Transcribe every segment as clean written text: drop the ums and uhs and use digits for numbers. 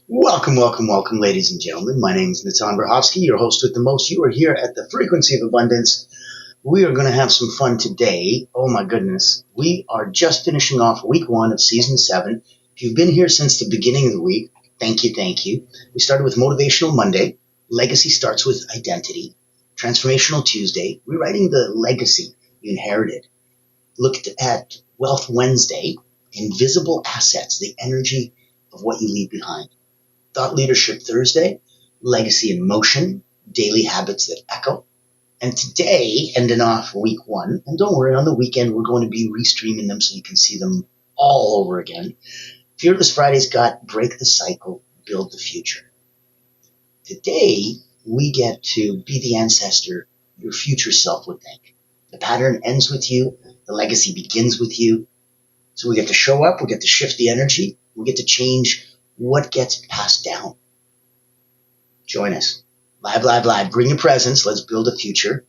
Welcome, welcome, welcome, ladies and gentlemen. My name is Natan Berhovsky, your host with the most. You are here at the Frequency of Abundance. We are going to have some fun today. Oh my goodness. We are just finishing off week 1 of season 7. If you've been here since the beginning of the week, thank you, thank you. We started with Motivational Monday. Legacy starts with identity. Transformational Tuesday, rewriting the legacy you inherited. Looked at Wealth Wednesday, invisible assets, the energy of what you leave behind. Thought Leadership Thursday, Legacy in Motion, Daily Habits that Echo. And today, ending off week 1, and don't worry, on the weekend we're going to be restreaming them so you can see them all over again. Fearless Friday's got Break the Cycle, Build the Future. Today, we get to be the ancestor your future self would think. The pattern ends with you, the legacy begins with you. So we get to show up, we get to shift the energy, we get to change what gets passed down. Join us. Live, live, live. Bring your presence. Let's build a future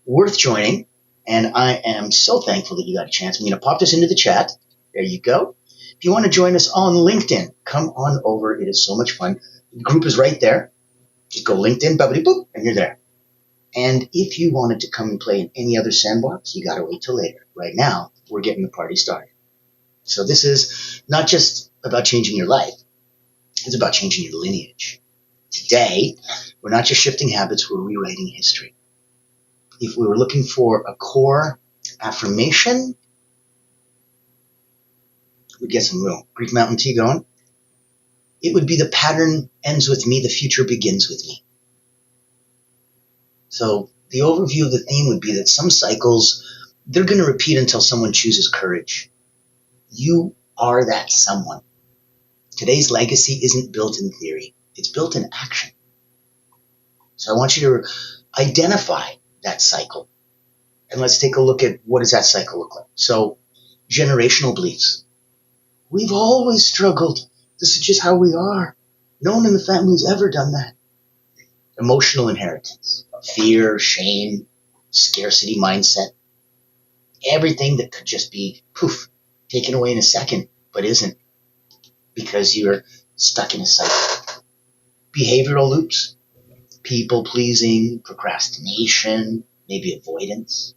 worth joining. And I am so thankful that you got a chance. I'm going to pop this into the chat. There you go. If you want to join us on LinkedIn, come on over. It is so much fun. The group is right there. Just go LinkedIn, bubbly boop, and you're there. And if you wanted to come and play in any other sandbox, you got to wait till later. Right now, we're getting the party started. So this is not just about changing your life. It's about changing your lineage. Today, we're not just shifting habits, we're rewriting history. If we were looking for a core affirmation, we'd get some real Greek Mountain Tea going. It would be the pattern ends with me, the future begins with me. So the overview of the theme would be that some cycles, they're going to repeat until someone chooses courage. You are that someone. Today's legacy isn't built in theory. It's built in action. So I want you to identify that cycle. And let's take a look at what does that cycle look like. So generational beliefs. We've always struggled. This is just how we are. No one in the family's ever done that. Emotional inheritance. Fear, shame, scarcity mindset. Everything that could just be, poof, taken away in a second, but isn't, because you're stuck in a cycle. Behavioral loops. People pleasing, procrastination, maybe avoidance.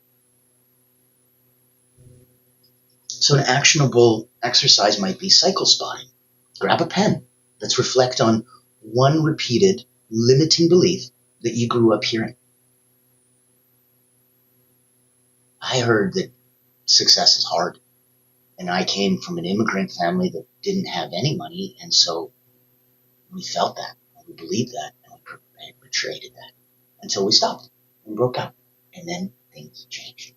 So an actionable exercise might be cycle spotting. Grab a pen. Let's reflect on one repeated limiting belief that you grew up hearing. I heard that success is hard. And I came from an immigrant family that didn't have any money. And so we felt that, and we believed that, and we portrayed that until we stopped and broke up. And then things changed.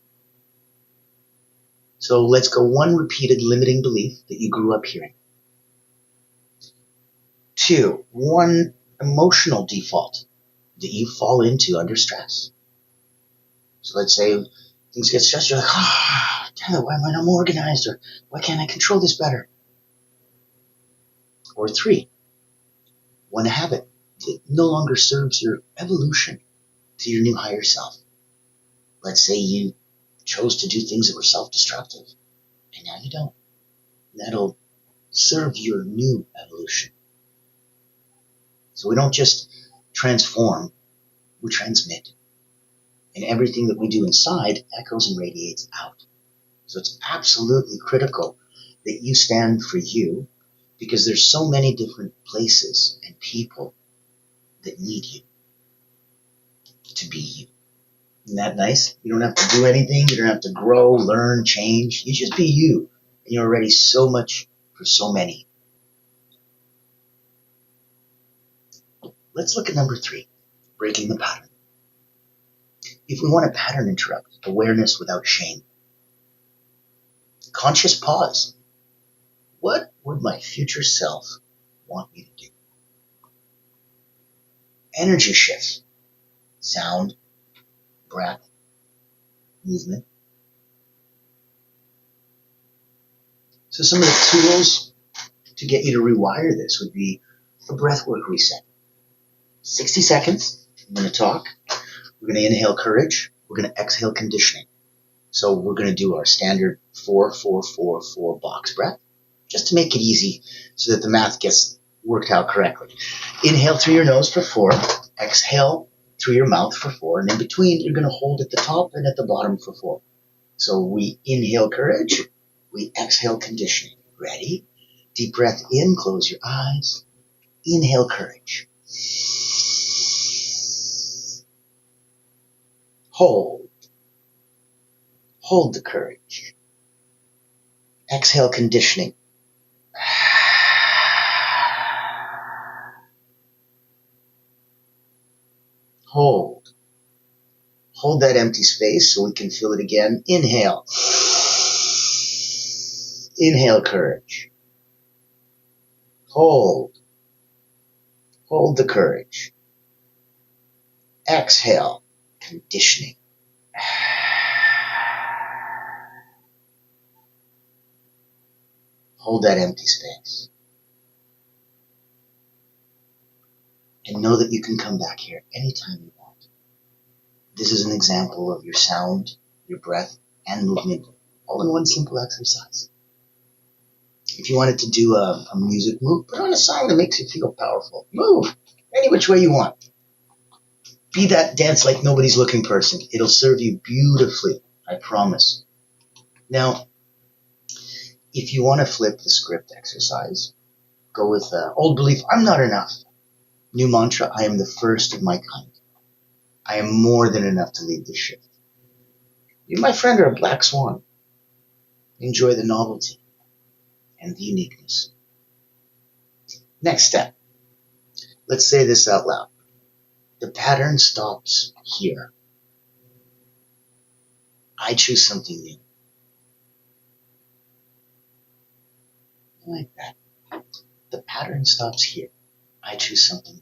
So let's go one repeated limiting belief that you grew up hearing. 2, one emotional default that you fall into under stress. So let's say things get stressed, you're like, damn it, why am I not more organized? Or why can't I control this better? Or 3, one habit that no longer serves your evolution to your new higher self. Let's say you chose to do things that were self-destructive, and now you don't. That'll serve your new evolution. So we don't just transform, we transmit. And everything that we do inside echoes and radiates out. So it's absolutely critical that you stand for you, because there's so many different places and people that need you to be you. Isn't that nice? You don't have to do anything. You don't have to grow, learn, change. You just be you. And you're already so much for so many. Let's look at number 3, breaking the pattern. If we want a pattern interrupt, awareness without shame. Conscious pause. What would my future self want me to do? Energy shifts. Sound, breath, movement. So some of the tools to get you to rewire this would be a breathwork reset. 60 seconds. I'm going to talk. We're going to inhale courage. We're going to exhale conditioning. So we're going to do our standard 4-4-4-4 box breath, just to make it easy so that the math gets worked out correctly. Inhale through your nose for 4. Exhale through your mouth for 4. And in between, you're going to hold at the top and at the bottom for 4. So we inhale courage. We exhale conditioning. Ready? Deep breath in. Close your eyes. Inhale courage. Hold. Hold the courage. Exhale conditioning. Hold. Hold that empty space so we can feel it again. Inhale. Inhale courage. Hold. Hold the courage. Exhale conditioning. Hold that empty space. And know that you can come back here anytime you want. This is an example of your sound, your breath, and movement, all in one simple exercise. If you wanted to do a music move, put on a song that makes you feel powerful. Move any which way you want. Be that dance like nobody's looking person. It'll serve you beautifully, I promise. Now, if you want to flip the script exercise, go with old belief, I'm not enough. New mantra, I am the first of my kind. I am more than enough to lead this ship. You, my friend, are a black swan. Enjoy the novelty and the uniqueness. Next step. Let's say this out loud. The pattern stops here. I choose something new. I like that. The pattern stops here. I choose something new.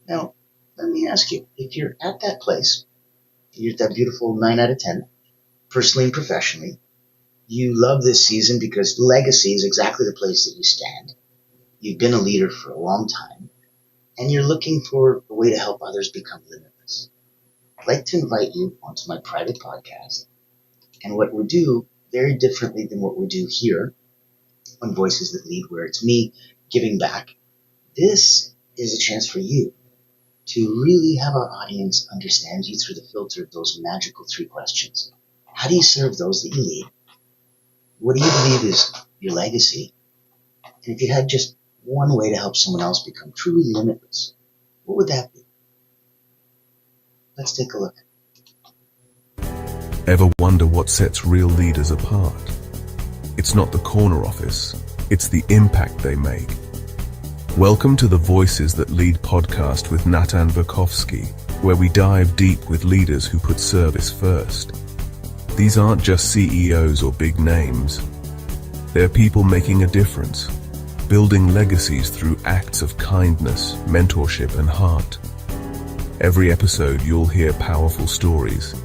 Now, let me ask you, if you're at that place, you're at that beautiful 9 out of 10, personally and professionally, you love this season because legacy is exactly the place that you stand. You've been a leader for a long time, and you're looking for a way to help others become limitless. I'd like to invite you onto my private podcast, and what we do very differently than what we do here on Voices That Lead, where it's me giving back. This is a chance for you to really have our audience understand you through the filter of those magical 3 questions. How do you serve those that you lead? What do you believe is your legacy? And if you had just one way to help someone else become truly limitless, what would that be? Let's take a look. Ever wonder what sets real leaders apart? It's not the corner office, it's the impact they make. Welcome to the Voices That Lead podcast with Natan Verkovsky, where we dive deep with leaders who put service first. These aren't just CEOs or big names. They're people making a difference, building legacies through acts of kindness, mentorship, and heart. Every episode you'll hear powerful stories,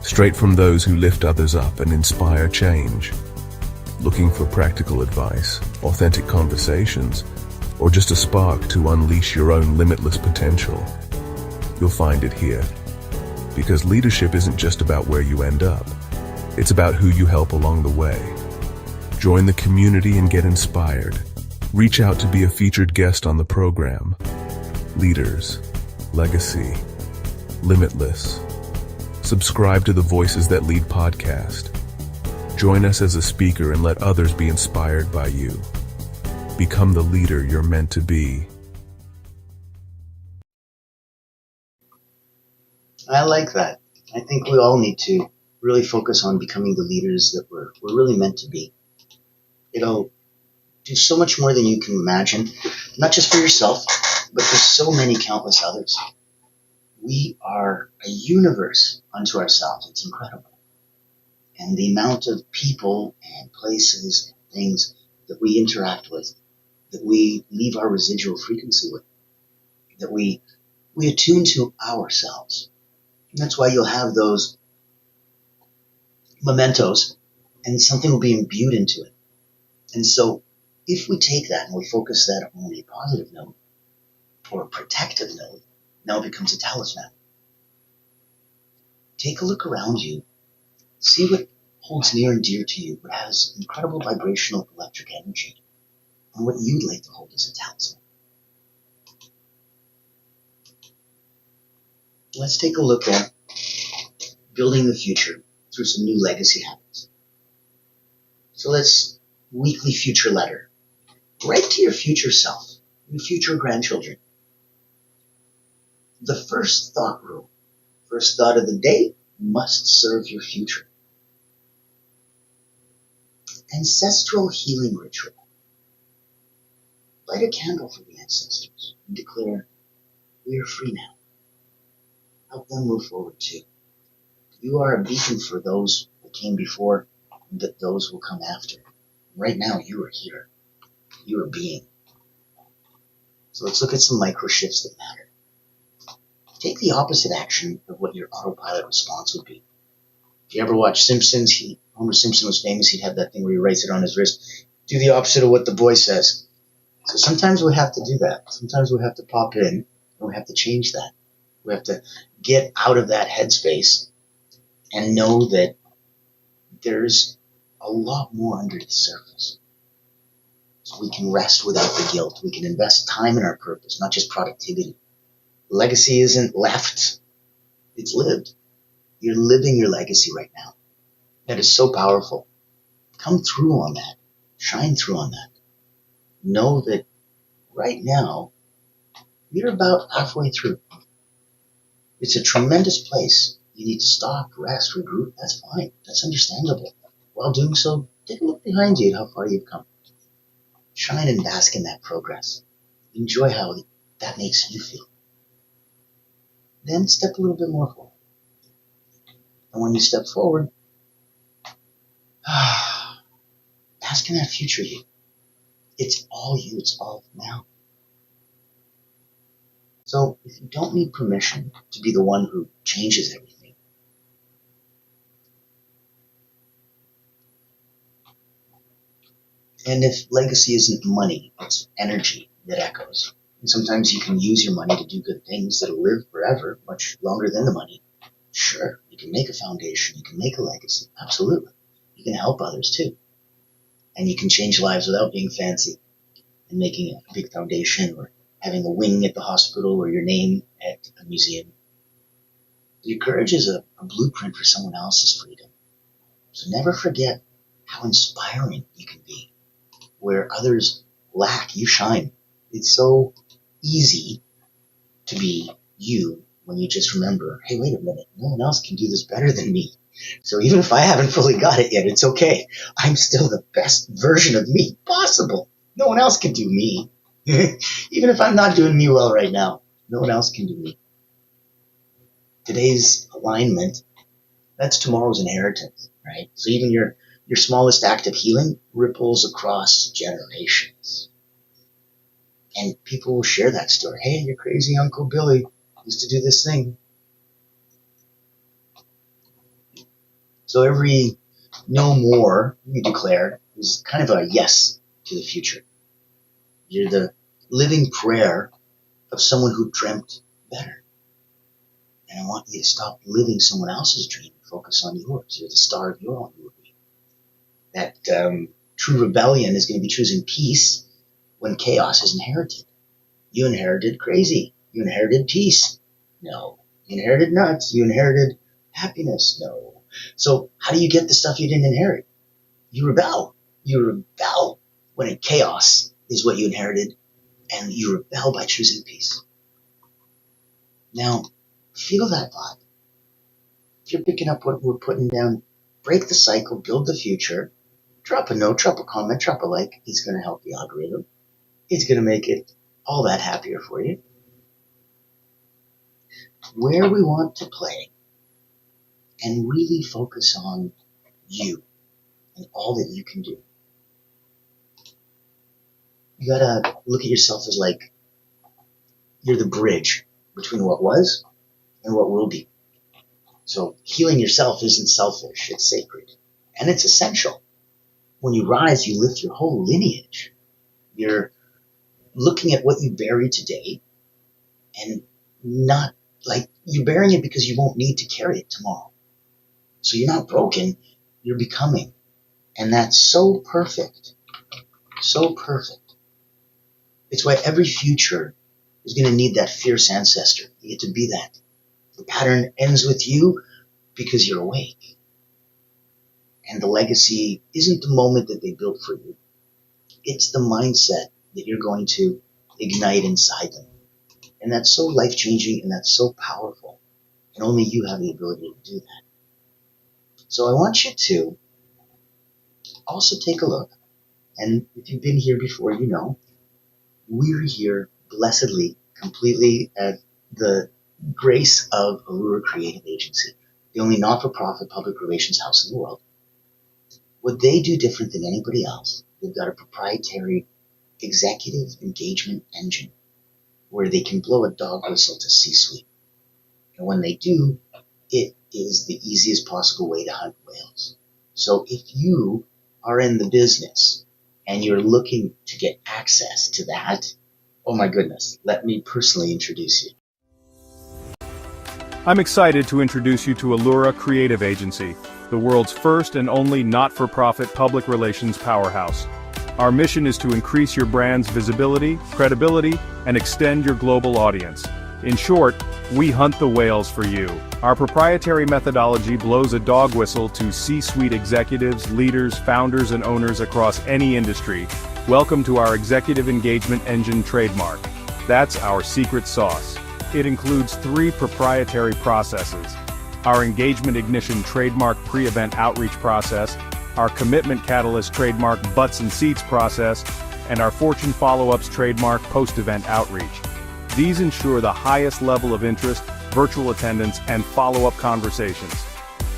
straight from those who lift others up and inspire change. Looking for practical advice, authentic conversations, or just a spark to unleash your own limitless potential? You'll find it here. Because leadership isn't just about where you end up. It's about who you help along the way. Join the community and get inspired. Reach out to be a featured guest on the program. Leaders, legacy, limitless. Subscribe to the Voices That Lead podcast. Join us as a speaker and let others be inspired by you. Become the leader you're meant to be. I like that. I think we all need to really focus on becoming the leaders that we're really meant to be. It'll do so much more than you can imagine, not just for yourself, but for so many countless others. We are a universe unto ourselves. It's incredible. And the amount of people and places, things that we interact with, that we leave our residual frequency with, that we attune to ourselves. And that's why you'll have those mementos and something will be imbued into it. And so if we take that and we focus that on a positive note or a protective note, now it becomes a talisman. Take a look around you. See what holds near and dear to you, what has incredible vibrational electric energy. on what you'd like to hold as a talisman. Let's take a look at building the future through some new legacy habits. So let's weekly future letter. Write to your future self, your future grandchildren. The first thought rule, first thought of the day, must serve your future. Ancestral healing ritual. Light a candle for the ancestors and declare, we are free now. Help them move forward too. You are a beacon for those who came before and that those will come after. Right now, you are here. You are being. So let's look at some micro shifts that matter. Take the opposite action of what your autopilot response would be. If you ever watch Simpsons, Homer Simpson was famous. He'd have that thing where he writes it on his wrist. Do the opposite of what the boy says. So sometimes we have to do that. Sometimes we have to pop in and we have to change that. We have to get out of that headspace and know that there's a lot more under the surface. So we can rest without the guilt. We can invest time in our purpose, not just productivity. Legacy isn't left. It's lived. You're living your legacy right now. That is so powerful. Come through on that. Shine through on that. Know that right now, you're about halfway through. It's a tremendous place. You need to stop, rest, regroup. That's fine. That's understandable. While doing so, take a look behind you at how far you've come. Shine and bask in that progress. Enjoy how that makes you feel. Then step a little bit more forward. And when you step forward, bask in that future you. It's all you. It's all now. So if you don't need permission to be the one who changes everything, and if legacy isn't money, it's energy that echoes. And sometimes you can use your money to do good things that'll live forever, much longer than the money. Sure, you can make a foundation, you can make a legacy, absolutely. You can help others too. And you can change lives without being fancy and making a big foundation or having a wing at the hospital or your name at a museum. Your courage is a blueprint for someone else's freedom. So never forget how inspiring you can be. Where others lack, you shine. It's so easy to be you when you just remember, hey, wait a minute, no one else can do this better than me. So even if I haven't fully got it yet, it's okay. I'm still the best version of me possible. No one else can do me. Even if I'm not doing me well right now, no one else can do me. Today's alignment, that's tomorrow's inheritance, right? So even your smallest act of healing ripples across generations. And people will share that story. Hey, your crazy Uncle Billy used to do this thing. So every no more you declare is kind of a yes to the future. You're the living prayer of someone who dreamt better. And I want you to stop living someone else's dream and focus on yours. You're the star of your own movie. That true rebellion is going to be choosing peace when chaos is inherited. You inherited crazy. You inherited peace. No. You inherited nuts. You inherited happiness. No. So how do you get the stuff you didn't inherit? You rebel. You rebel when chaos is what you inherited, and you rebel by choosing peace. Now, feel that vibe. If you're picking up what we're putting down, break the cycle, build the future, drop a note, drop a comment, drop a like. It's going to help the algorithm. It's going to make it all that happier for you. Where we want to play and really focus on you and all that you can do. You gotta look at yourself as like you're the bridge between what was and what will be. So healing yourself isn't selfish, it's sacred. And it's essential. When you rise, you lift your whole lineage. You're looking at what you bury today and not like you're burying it because you won't need to carry it tomorrow. So you're not broken, you're becoming. And that's so perfect. So perfect. It's why every future is going to need that fierce ancestor. You get to be that. The pattern ends with you because you're awake. And the legacy isn't the moment that they built for you. It's the mindset that you're going to ignite inside them. And that's so life-changing and that's so powerful. And only you have the ability to do that. So I want you to also take a look. And if you've been here before, you know, we're here blessedly, completely at the grace of Allura Creative Agency, the only not-for-profit public relations house in the world. What they do different than anybody else, they've got a proprietary executive engagement engine where they can blow a dog whistle to C-suite. And when they do, it is the easiest possible way to hunt whales. So if you are in the business and you're looking to get access to that, oh my goodness, let me personally introduce you. I'm excited to introduce you to Allura Creative Agency, the world's first and only not-for-profit public relations powerhouse. Our mission is to increase your brand's visibility, credibility, and extend your global audience. In short, we hunt the whales for you. Our proprietary methodology blows a dog whistle to C-suite executives, leaders, founders, and owners across any industry. Welcome to our Executive Engagement Engine trademark. That's our secret sauce. It includes 3 proprietary processes: our Engagement Ignition trademark pre-event outreach process, our Commitment Catalyst trademark butts and seats process, and our Fortune Follow-ups trademark post-event outreach. These ensure the highest level of interest, virtual attendance, and follow-up conversations.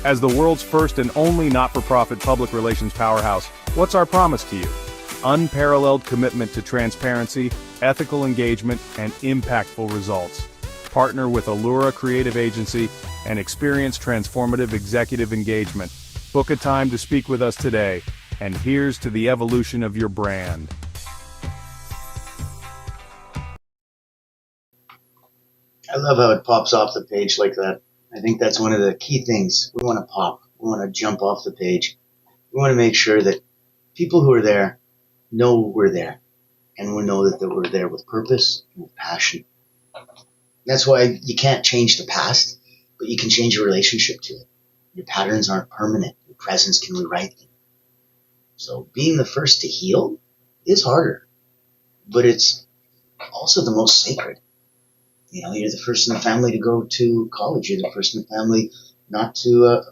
As the world's first and only not-for-profit public relations powerhouse, what's our promise to you? Unparalleled commitment to transparency, ethical engagement, and impactful results. Partner with Allura Creative Agency and experience transformative executive engagement. Book a time to speak with us today, and here's to the evolution of your brand. I love how it pops off the page like that. I think that's one of the key things. We want to pop. We want to jump off the page. We want to make sure that people who are there know we're there. And we know that we're there with purpose and with passion. That's why you can't change the past, but you can change your relationship to it. Your patterns aren't permanent. Your presence can rewrite them. So being the first to heal is harder, but it's also the most sacred. You know, you're the first in the family to go to college. You're the first in the family not to,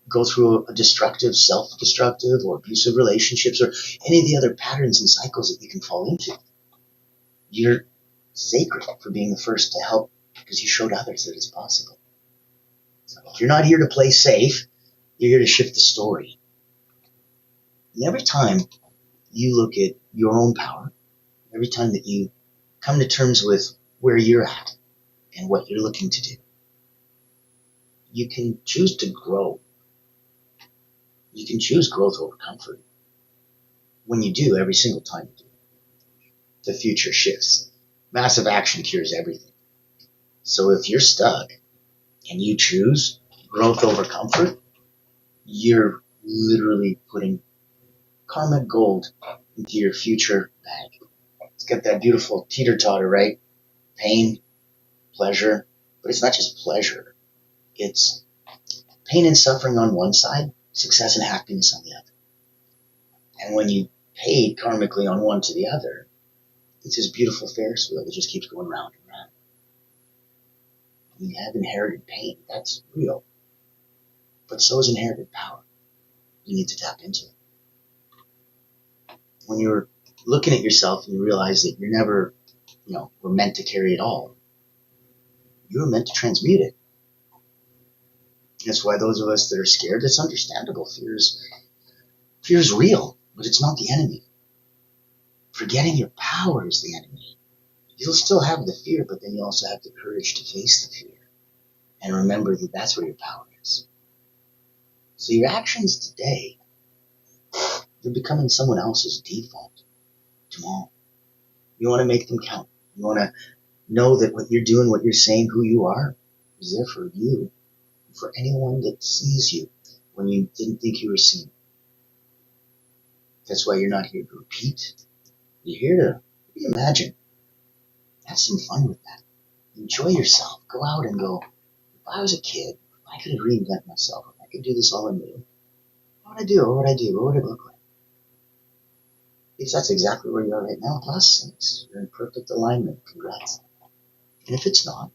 go through a destructive, self-destructive or abusive relationships or any of the other patterns and cycles that you can fall into. You're sacred for being the first to help because you showed others that it's possible. So if you're not here to play safe, you're here to shift the story. And every time you look at your own power, every time that you come to terms with where you're at and what you're looking to do, you can choose to grow. You can choose growth over comfort. When you do, every single time you do, the future shifts. Massive action cures everything. So if you're stuck and you choose growth over comfort, you're literally putting karmic gold into your future bag. It's got that beautiful teeter-totter, right? Pain, pleasure, but it's not just pleasure. It's pain and suffering on one side, success and happiness on the other. And when you paid karmically on one to the other, it's this beautiful Ferris wheel that just keeps going round and round. You have inherited pain. That's real. But so is inherited power. You need to tap into it. When you're looking at yourself and you realize that you're never, were meant to carry it all, you were meant to transmute it. That's why those of us that are scared, it's understandable. Fear is real, but it's not the enemy. Forgetting your power is the enemy. You'll still have the fear, but then you also have the courage to face the fear. And remember that that's where your power is. So your actions today, they're becoming someone else's default tomorrow. You want to make them count. You want to know that what you're doing, what you're saying, who you are, is there for you, for anyone that sees you when you didn't think you were seen. That's why you're not here to repeat. You're Imagine. Have some fun with that. Enjoy yourself. Go out and go, if I was a kid, if I could reinvent myself, if I could do this all anew, what would I do? What would I do? What would it look like? Because that's exactly where you are right now, plus things. You're in perfect alignment. Congrats. And if it's not,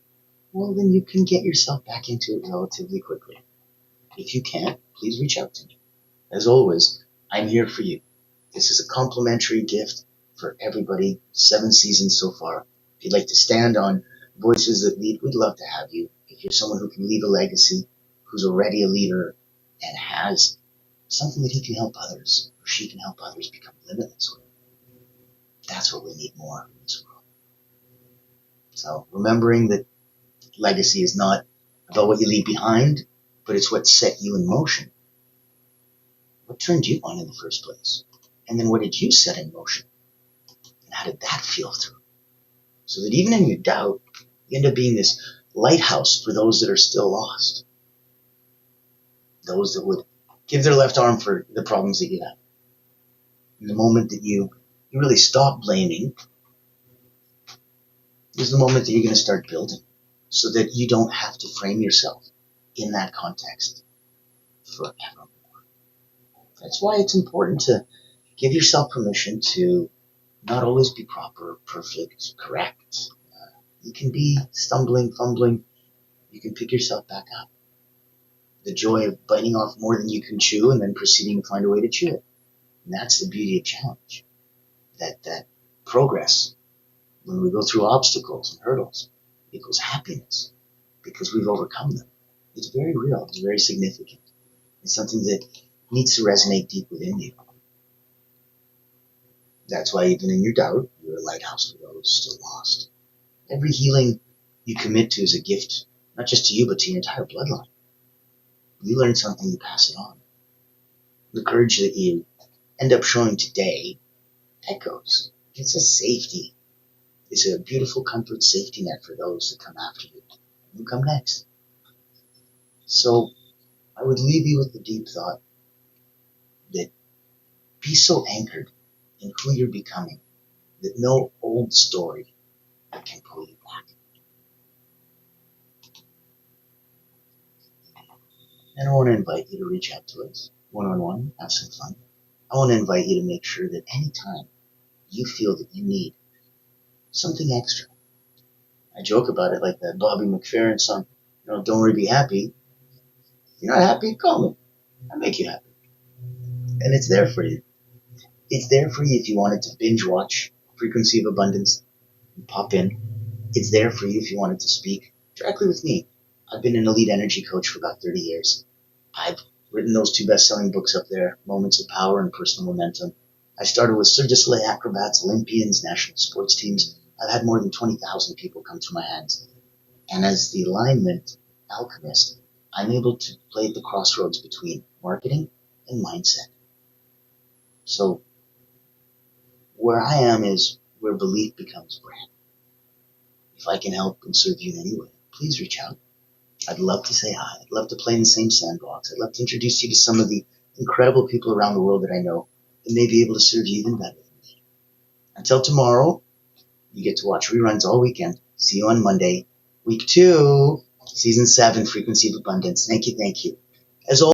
well, then you can get yourself back into it relatively quickly. If you can't, please reach out to me. As always, I'm here for you. This is a complimentary gift for everybody, 7 seasons so far. If you'd like to stand on Voices That Lead, we'd love to have you. If you're someone who can leave a legacy, who's already a leader, and has something that he can help others, or she can help others become limitless with, that's what we need more in this world. So remembering that legacy is not about what you leave behind, but it's what set you in motion. What turned you on in the first place? And then what did you set in motion? And how did that feel through? So that even in your doubt, you end up being this lighthouse for those that are still lost. Those that would give their left arm for the problems that you have. And the moment that you really stop blaming is the moment that you're going to start building, so that you don't have to frame yourself in that context forever. That's why it's important to give yourself permission to not always be proper, perfect, correct. You can be stumbling, fumbling. You can pick yourself back up. The joy of biting off more than you can chew and then proceeding to find a way to chew it. And that's the beauty of challenge. That progress, when we go through obstacles and hurdles, equals happiness because we've overcome them. It's very real. It's very significant. It's something that needs to resonate deep within you. That's why even in your doubt, you're a lighthouse for those still lost. Every healing you commit to is a gift, not just to you, but to your entire bloodline. You learn something, you pass it on. The courage that you end up showing today echoes. It's a safety. It's a beautiful comfort safety net for those that come after you and who come next. So I would leave you with the deep thought that be so anchored in who you're becoming that no old story can pull you back. And I want to invite you to reach out to us one-on-one, have some fun. I want to invite you to make sure that anytime you feel that you need something extra, I joke about it like that Bobby McFerrin song, don't worry, be happy. If you're not happy, call me. I'll make you happy. And it's there for you. It's there for you if you wanted to binge watch Frequency of Abundance and pop in. It's there for you if you wanted to speak directly with me. I've been an elite energy coach for about 30 years. I've written those 2 best-selling books up there, Moments of Power and Personal Momentum. I started with Cirque du Soleil acrobats, Olympians, national sports teams. I've had more than 20,000 people come through my hands. And as the alignment alchemist, I'm able to play at the crossroads between marketing and mindset. So where I am is where belief becomes brand. If I can help and serve you in any way, please reach out. I'd love to say hi. I'd love to play in the same sandbox. I'd love to introduce you to some of the incredible people around the world that I know that may be able to serve you even better than me. Until tomorrow, you get to watch reruns all weekend. See you on Monday. Week 2, Season 7, Frequency of Abundance. Thank you. As always,